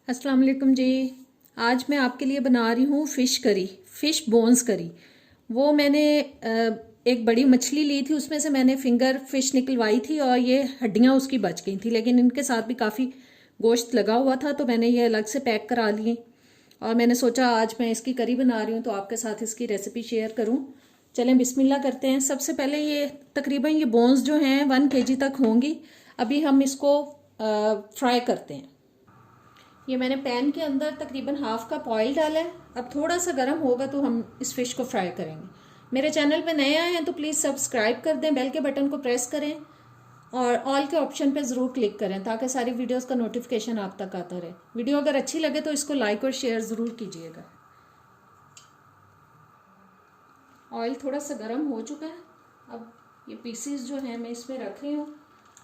अस्सलाम वालेकुम जी। आज मैं आपके लिए बना रही हूँ फ़िश करी, फ़िश बोन्स करी। वो मैंने एक बड़ी मछली ली थी, उसमें से मैंने फिंगर फ़िश निकलवाई थी और ये हड्डियाँ उसकी बच गई थी, लेकिन इनके साथ भी काफ़ी गोश्त लगा हुआ था, तो मैंने ये अलग से पैक करा लिए। और मैंने सोचा आज मैं इसकी करी बना रही हूँ तो आपके साथ इसकी रेसिपी शेयर करूँ। चलें बिस्मिल्लाह करते हैं। सबसे पहले ये तकरीबन ये बोन्स जो हैं 1 kg तक होंगी। अभी हम इसको फ्राई करते हैं। ये मैंने पैन के अंदर तकरीबन हाफ कप ऑयल डाला है। अब थोड़ा सा गर्म होगा तो हम इस फिश को फ्राई करेंगे। मेरे चैनल पे नए आए हैं तो प्लीज़ सब्सक्राइब कर दें, बेल के बटन को प्रेस करें और ऑल के ऑप्शन पे ज़रूर क्लिक करें ताकि सारी वीडियोस का नोटिफिकेशन आप तक आता रहे। वीडियो अगर अच्छी लगे तो इसको लाइक और शेयर ज़रूर कीजिएगा। ऑयल थोड़ा सा गर्म हो चुका है। अब ये पीसीस जो हैं मैं इसमें रख रही हूँ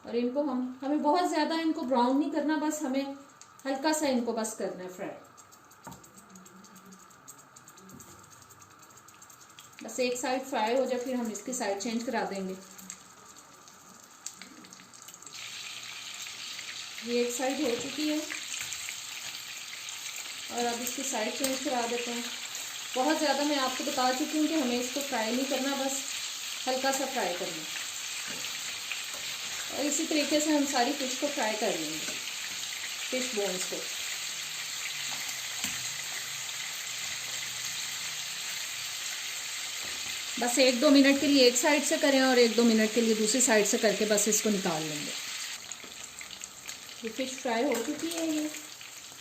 और इनको हमें बहुत ज़्यादा इनको ब्राउन नहीं करना, बस हमें हल्का सा इनको बस करना है फ्राई। बस एक साइड फ्राई हो जाए फिर हम इसकी साइड चेंज करा देंगे। ये एक साइड हो चुकी है और अब इसकी साइड चेंज करा देते हैं। बहुत ज़्यादा मैं आपको बता चुकी हूँ कि हमें इसको फ्राई नहीं करना, बस हल्का सा फ्राई करना। और इसी तरीके से हम सारी फिश को फ्राई कर लेंगे, फिश बोन्स को। बस 1-2 मिनट के लिए एक साइड से करें और 1-2 मिनट के लिए दूसरी साइड से करके बस इसको निकाल लेंगे। ये फिश फ्राई हो चुकी है ये,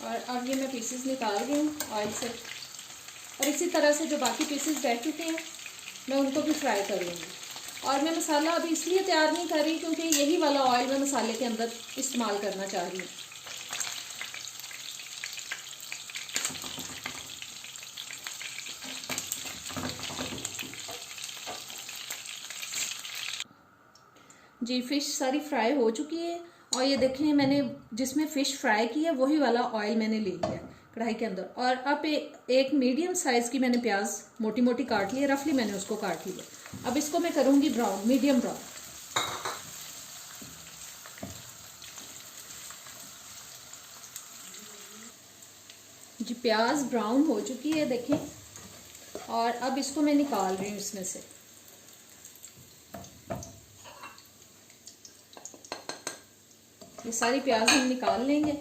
और अब ये मैं पीसेस निकाल रही हूँ ऑयल से। और इसी तरह से जो बाकी पीसेस बैठ चुके हैं मैं उनको भी फ्राई कर लूँगी। और मैं मसाला अभी इसलिए तैयार नहीं कर रही क्योंकि यही वाला ऑयल मैं मसाले के अंदर इस्तेमाल करना चाह रही हूँ। जी फिश सारी फ्राई हो चुकी है और ये देखें मैंने जिसमें फ़िश फ्राई की है वही वाला ऑयल मैंने ले लिया कढ़ाई के अंदर। और अब एक मीडियम साइज़ की मैंने प्याज मोटी मोटी काट ली है, रफली मैंने उसको काट लिया। अब इसको मैं करूँगी ब्राउन, मीडियम ब्राउन। जी प्याज ब्राउन हो चुकी है देखें, और अब इसको मैं निकाल रही हूँ इसमें से। ये सारी प्याज हम निकाल लेंगे।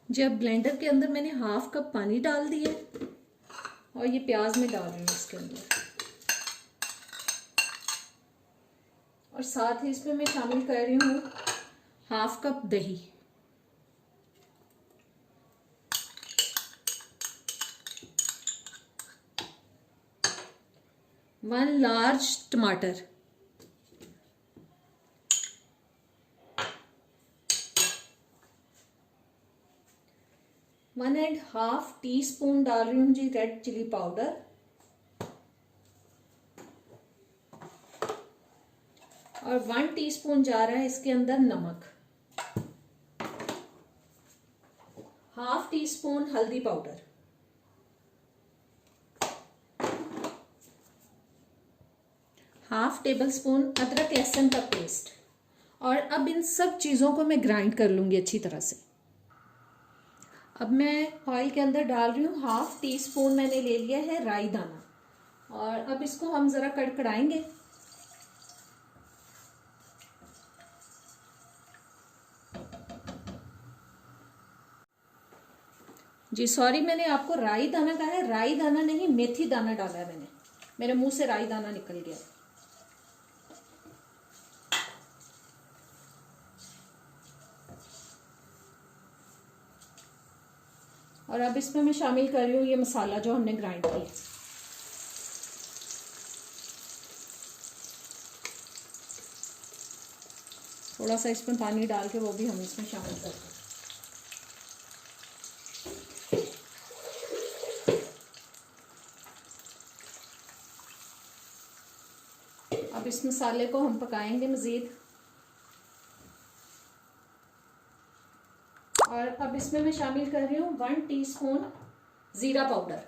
जब ब्लेंडर के अंदर मैंने हाफ कप पानी डाल दिया और ये प्याज में डाल रही हूँ इसके अंदर, और साथ ही इसमें मैं शामिल कर रही हूँ हाफ कप दही। वन लार्ज टमाटर, one and half tea spoon डाल रही हूँ जी रेड चिली पाउडर, और 1 टीस्पून जा रहा है इसके अंदर नमक, हाफ टी स्पून हल्दी पाउडर, हाफ टेबल स्पून अदरक लहसुन का पेस्ट। और अब इन सब चीज़ों को मैं ग्राइंड कर लूँगी अच्छी तरह से। अब मैं ऑयल के अंदर डाल रही हूँ हाफ टी स्पून मैंने ले लिया है राई दाना, और अब इसको हम ज़रा कड़कड़ाएंगे। जी सॉरी, मैंने आपको राई दाना कहा है, राई दाना नहीं मेथी दाना डाला है मैंने, मेरे मुंह से राई दाना निकल गया। और अब इसमें मैं शामिल कर रही हूँ ये मसाला जो हमने ग्राइंड किया। थोड़ा सा इसमें पानी डाल के वो भी हम इसमें शामिल करते हैं। अब इस मसाले को हम पकाएंगे मज़ीद। और अब इसमें मैं शामिल कर रही हूँ 1 टीस्पून जीरा पाउडर,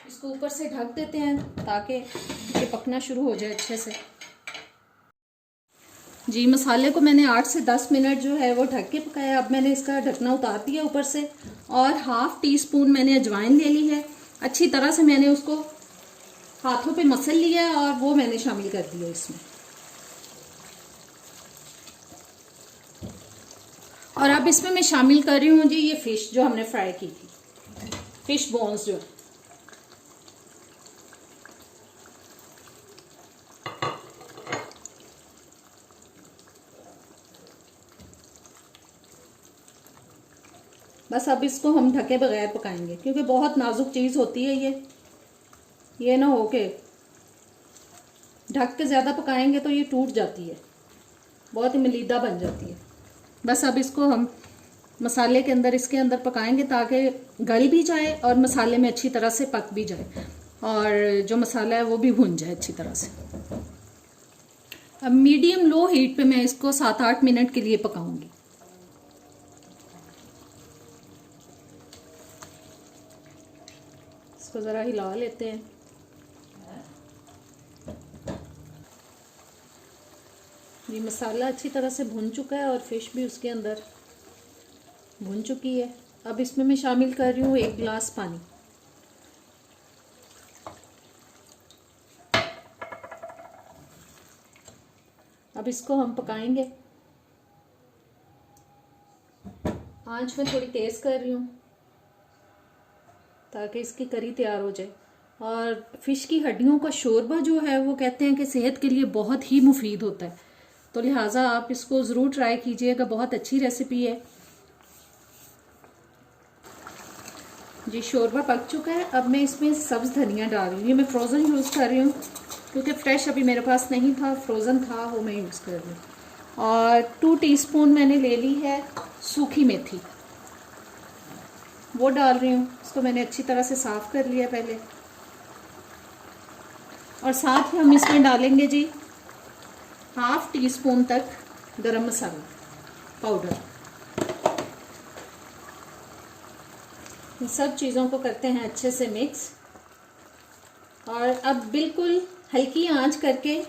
इसको ऊपर से ढक देते हैं ताकि ये पकना शुरू हो जाए अच्छे से। जी मसाले को मैंने 8 से 10 मिनट जो है वो ढक के पकाया। अब मैंने इसका ढकना उतार दिया ऊपर से, और 1/2 टीस्पून मैंने अजवाइन ले ली है। अच्छी तरह से मैंने उसको हाथों पे मसल लिया है और वो मैंने शामिल कर दिया इसमें। और अब इसमें मैं शामिल कर रही हूँ जी ये फिश जो हमने फ्राई की थी, फिश बोन्स जो है। बस अब इसको हम ढके बगैर पकाएंगे क्योंकि बहुत नाजुक चीज़ होती है ये ना हो के ढक के ज़्यादा पकाएंगे तो ये टूट जाती है, बहुत ही मलीदा बन जाती है। बस अब इसको हम मसाले के अंदर, इसके अंदर पकाएंगे ताकि गल भी जाए और मसाले में अच्छी तरह से पक भी जाए और जो मसाला है वो भी भुन जाए अच्छी तरह से। अब मीडियम लो हीट पे मैं इसको 7-8 मिनट के लिए पकाऊंगी। इसको ज़रा हिला लेते हैं। ये मसाला अच्छी तरह से भुन चुका है और फिश भी उसके अंदर भुन चुकी है। अब इसमें मैं शामिल कर रही हूँ 1 गिलास पानी। अब इसको हम पकाएंगे। आंच में थोड़ी तेज़ कर रही हूँ ताकि इसकी करी तैयार हो जाए। और फिश की हड्डियों का शोरबा जो है वो कहते हैं कि सेहत के लिए बहुत ही मुफीद होता है, तो लिहाजा आप इसको ज़रूर ट्राई कीजिएगा। बहुत अच्छी रेसिपी है जी। शोरबा पक चुका है। अब मैं इसमें सब्ज़ धनिया डाल रही हूँ। ये मैं फ्रोज़न यूज़ कर रही हूँ क्योंकि फ्रेश अभी मेरे पास नहीं था, फ्रोज़न था वो मैं यूज़ कर रही हूँ। और 2 टीस्पून मैंने ले ली है सूखी मेथी, वो डाल रही हूँ। इसको मैंने अच्छी तरह से साफ़ कर लिया पहले। और साथ ही हम इसमें डालेंगे जी 1/2 टीस्पून तक गरम मसाला पाउडर। इन सब चीज़ों को करते हैं अच्छे से मिक्स। और अब बिल्कुल हल्की आंच करके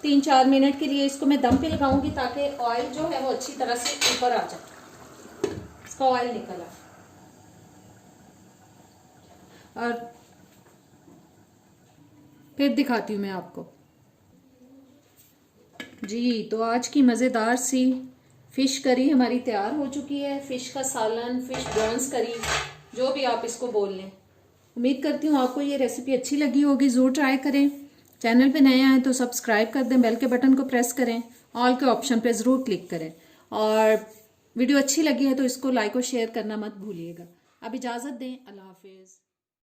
3-4 मिनट के लिए इसको मैं दम पे लगाऊंगी ताकि ऑयल जो है वो अच्छी तरह से ऊपर आ जाए, इसका ऑयल निकल आए। और फिर दिखाती हूँ मैं आपको जी। तो आज की मज़ेदार सी फ़िश करी हमारी तैयार हो चुकी है। फ़िश का सालन, फ़िश बोन्स करी, जो भी आप इसको बोल लें। उम्मीद करती हूँ आपको ये रेसिपी अच्छी लगी होगी। ज़रूर ट्राई करें। चैनल पे नए आए तो सब्सक्राइब कर दें, बेल के बटन को प्रेस करें, ऑल के ऑप्शन पे ज़रूर क्लिक करें। और वीडियो अच्छी लगी है तो इसको लाइक और शेयर करना मत भूलिएगा। अब इजाज़त दें, अल्लाह हाफिज़।